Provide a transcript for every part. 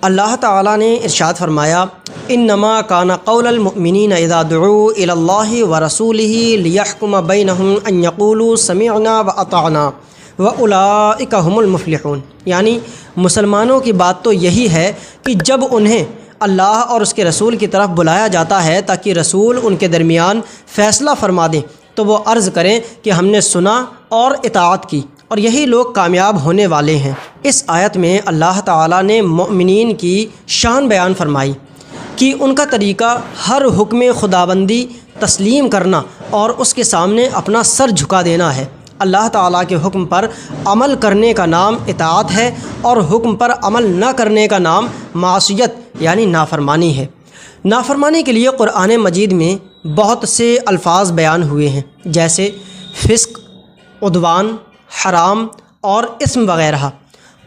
اللہ تعالیٰ نے ارشاد فرمایا، انما کان قول المؤمنین اذا دعوا الی اللہ ورسولہ لیحکم بینہم ان یقولوا سمعنا واطعنا واولئک ھم المفلحون، یعنی مسلمانوں کی بات تو یہی ہے کہ جب انہیں اللہ اور اس کے رسول کی طرف بلایا جاتا ہے تاکہ رسول ان کے درمیان فیصلہ فرما دیں تو وہ عرض کریں کہ ہم نے سنا اور اطاعت کی، اور یہی لوگ کامیاب ہونے والے ہیں۔ اس آیت میں اللہ تعالیٰ نے مومنین کی شان بیان فرمائی کہ ان کا طریقہ ہر حکم خداوندی تسلیم کرنا اور اس کے سامنے اپنا سر جھکا دینا ہے۔ اللہ تعالیٰ کے حکم پر عمل کرنے کا نام اطاعت ہے، اور حکم پر عمل نہ کرنے کا نام معصیت یعنی نافرمانی ہے۔ نافرمانی کے لیے قرآن مجید میں بہت سے الفاظ بیان ہوئے ہیں، جیسے فسق، عدوان، حرام اور اسم وغیرہ۔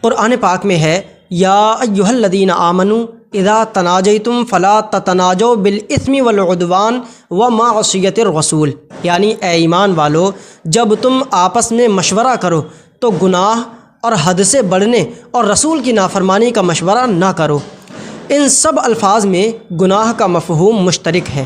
قرآن پاک میں ہے، یا ایھا الذین آمنوا اذا تناجیتم فلا تتناجوا بالاثم والعدوان ومعصیۃ الرسول، یعنی اے ایمان والو، جب تم آپس میں مشورہ کرو تو گناہ اور حد سے بڑھنے اور رسول کی نافرمانی کا مشورہ نہ کرو۔ ان سب الفاظ میں گناہ کا مفہوم مشترک ہے۔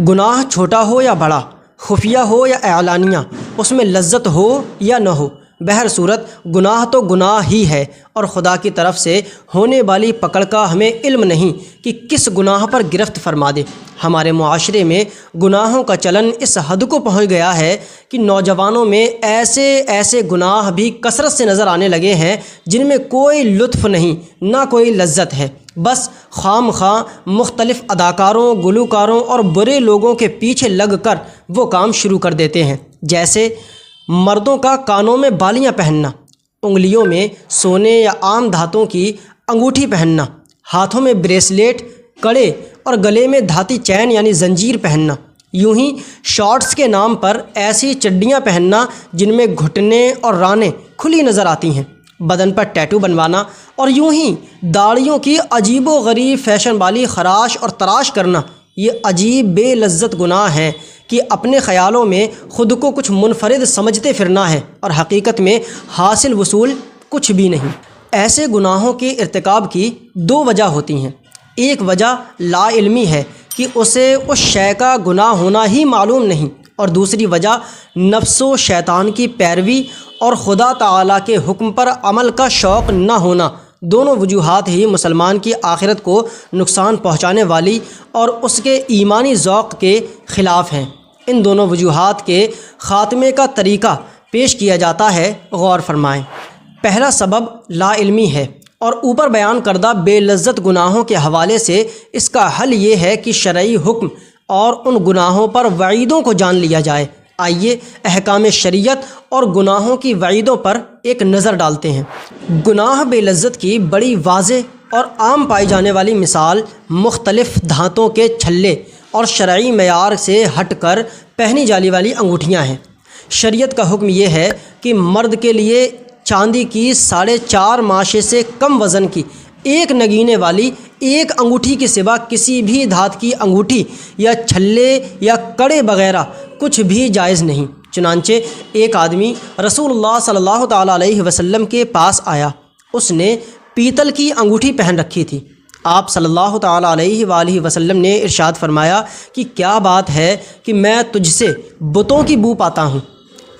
گناہ چھوٹا ہو یا بڑا، خفیہ ہو یا اعلانیہ، اس میں لذت ہو یا نہ ہو، بہر صورت گناہ تو گناہ ہی ہے، اور خدا کی طرف سے ہونے والی پکڑ کا ہمیں علم نہیں کہ کس گناہ پر گرفت فرما دے۔ ہمارے معاشرے میں گناہوں کا چلن اس حد کو پہنچ گیا ہے کہ نوجوانوں میں ایسے گناہ بھی کثرت سے نظر آنے لگے ہیں جن میں کوئی لطف نہیں، نہ کوئی لذت ہے، بس خام خواہ مختلف اداکاروں، گلوکاروں اور برے لوگوں کے پیچھے لگ کر وہ کام شروع کر دیتے ہیں، جیسے مردوں کا کانوں میں بالیاں پہننا، انگلیوں میں سونے یا عام دھاتوں کی انگوٹھی پہننا، ہاتھوں میں بریسلیٹ، کڑے اور گلے میں دھاتی چین یعنی زنجیر پہننا، یوں ہی شارٹس کے نام پر ایسی چڈیاں پہننا جن میں گھٹنے اور رانیں کھلی نظر آتی ہیں، بدن پر ٹیٹو بنوانا، اور یوں ہی داڑھیوں کی عجیب و غریب فیشن والی خراش اور تراش کرنا۔ یہ عجیب بے لذت گناہ ہیں کہ اپنے خیالوں میں خود کو کچھ منفرد سمجھتے پھرنا ہے، اور حقیقت میں حاصل وصول کچھ بھی نہیں۔ ایسے گناہوں کے ارتکاب کی دو وجہ ہوتی ہیں۔ ایک وجہ لا علمی ہے کہ اسے اس شے کا گناہ ہونا ہی معلوم نہیں، اور دوسری وجہ نفس و شیطان کی پیروی اور خدا تعالیٰ کے حکم پر عمل کا شوق نہ ہونا۔ دونوں وجوہات ہی مسلمان کی آخرت کو نقصان پہنچانے والی اور اس کے ایمانی ذوق کے خلاف ہیں۔ ان دونوں وجوہات کے خاتمے کا طریقہ پیش کیا جاتا ہے، غور فرمائیں۔ پہلا سبب لا علمی ہے، اور اوپر بیان کردہ بے لذت گناہوں کے حوالے سے اس کا حل یہ ہے کہ شرعی حکم اور ان گناہوں پر وعیدوں کو جان لیا جائے۔ آئیے احکام شریعت اور گناہوں کی وعیدوں پر ایک نظر ڈالتے ہیں۔ گناہ بے لذت کی بڑی واضح اور عام پائی جانے والی مثال مختلف دھاتوں کے چھلے اور شرعی معیار سے ہٹ کر پہنی جانے والی انگوٹھیاں ہیں۔ شریعت کا حکم یہ ہے کہ مرد کے لیے چاندی کی 4.5 ماشے سے کم وزن کی ایک نگینے والی ایک انگوٹھی کے سوا کسی بھی دھات کی انگوٹھی یا چھلے یا کڑے وغیرہ کچھ بھی جائز نہیں۔ چنانچہ ایک آدمی رسول اللہ صلی اللہ تعالیٰ علیہ وسلم کے پاس آیا، اس نے پیتل کی انگوٹھی پہن رکھی تھی۔ آپ صلی اللہ تعالیٰ علیہ وآلہ وسلم نے ارشاد فرمایا کہ کیا بات ہے کہ میں تجھ سے بتوں کی بو پاتا ہوں۔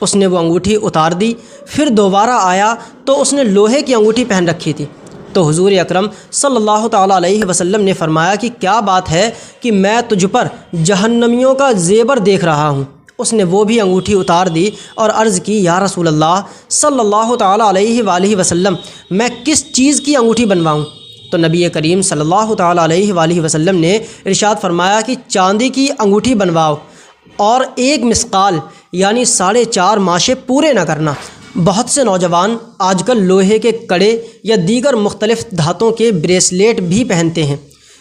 اس نے وہ انگوٹھی اتار دی، پھر دوبارہ آیا تو اس نے لوہے کی انگوٹھی پہن رکھی تھی۔ تو حضور اکرم صلی اللہ تعالیٰ علیہ وسلم نے فرمایا کہ کیا بات ہے کہ میں تجھ پر جہنمیوں کا زیور دیکھ رہا ہوں۔ اس نے وہ بھی انگوٹھی اتار دی اور عرض کی، یا رسول اللہ صلی اللہ تعالیٰ علیہ وآلہ وسلم، میں کس چیز کی انگوٹھی بنواؤں؟ تو نبی کریم صلی اللہ تعالیٰ علیہ وآلہ وسلم نے ارشاد فرمایا کہ چاندی کی انگوٹھی بنواؤ، اور ایک مثقال یعنی 4.5 ماشے پورے نہ کرنا۔ بہت سے نوجوان آج کل لوہے کے کڑے یا دیگر مختلف دھاتوں کے بریسلیٹ بھی پہنتے ہیں،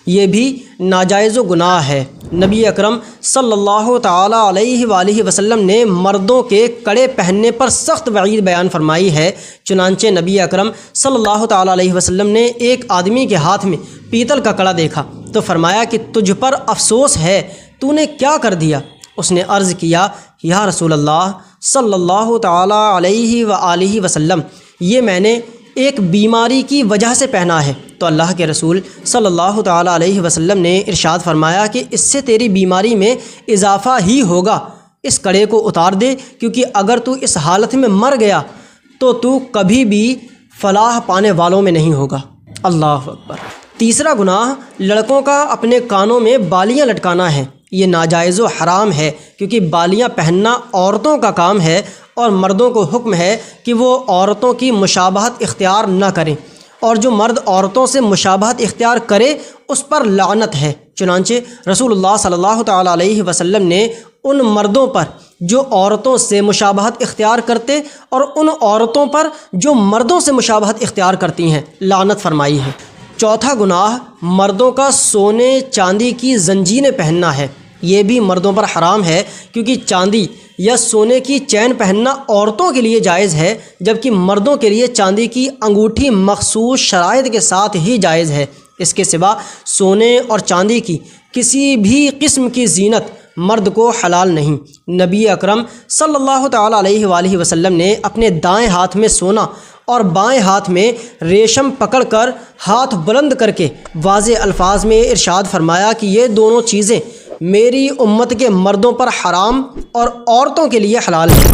یہ بھی ناجائز و گناہ ہے۔ نبی اکرم صلی اللہ تعالیٰ علیہ وآلہ وسلم نے مردوں کے کڑے پہننے پر سخت وعید بیان فرمائی ہے۔ چنانچہ نبی اکرم صلی اللہ تعالیٰ علیہ وسلم نے ایک آدمی کے ہاتھ میں پیتل کا کڑا دیکھا تو فرمایا کہ تجھ پر افسوس ہے، تو نے کیا کر دیا؟ اس نے عرض کیا، یا رسول اللہ صلی اللہ تعالیٰ علیہ وآلہ وسلم، یہ میں نے ایک بیماری کی وجہ سے پہنا ہے۔ تو اللہ کے رسول صلی اللہ تعالیٰ علیہ وسلم نے ارشاد فرمایا کہ اس سے تیری بیماری میں اضافہ ہی ہوگا، اس کڑے کو اتار دے، کیونکہ اگر تو اس حالت میں مر گیا تو کبھی بھی فلاح پانے والوں میں نہیں ہوگا۔ اللہ اکبر۔ تیسرا گناہ لڑکوں کا اپنے کانوں میں بالیاں لٹکانا ہے۔ یہ ناجائز و حرام ہے، کیونکہ بالیاں پہننا عورتوں کا کام ہے اور مردوں کو حکم ہے کہ وہ عورتوں کی مشابہت اختیار نہ کریں، اور جو مرد عورتوں سے مشابہت اختیار کرے اس پر لعنت ہے۔ چنانچہ رسول اللہ صلی اللہ تعالیٰ علیہ وسلم نے ان مردوں پر جو عورتوں سے مشابہت اختیار کرتے اور ان عورتوں پر جو مردوں سے مشابہت اختیار کرتی ہیں لعنت فرمائی ہے۔ چوتھا گناہ مردوں کا سونے چاندی کی زنجیریں پہننا ہے۔ یہ بھی مردوں پر حرام ہے، کیونکہ چاندی یا سونے کی چین پہننا عورتوں کے لیے جائز ہے، جبکہ مردوں کے لیے چاندی کی انگوٹھی مخصوص شرائط کے ساتھ ہی جائز ہے۔ اس کے سوا سونے اور چاندی کی کسی بھی قسم کی زینت مرد کو حلال نہیں۔ نبی اکرم صلی اللہ تعالیٰ علیہ وآلہ وسلم نے اپنے دائیں ہاتھ میں سونا اور بائیں ہاتھ میں ریشم پکڑ کر ہاتھ بلند کر کے واضح الفاظ میں ارشاد فرمایا کہ یہ دونوں چیزیں میری امت کے مردوں پر حرام اور عورتوں کے لیے حلال ہیں۔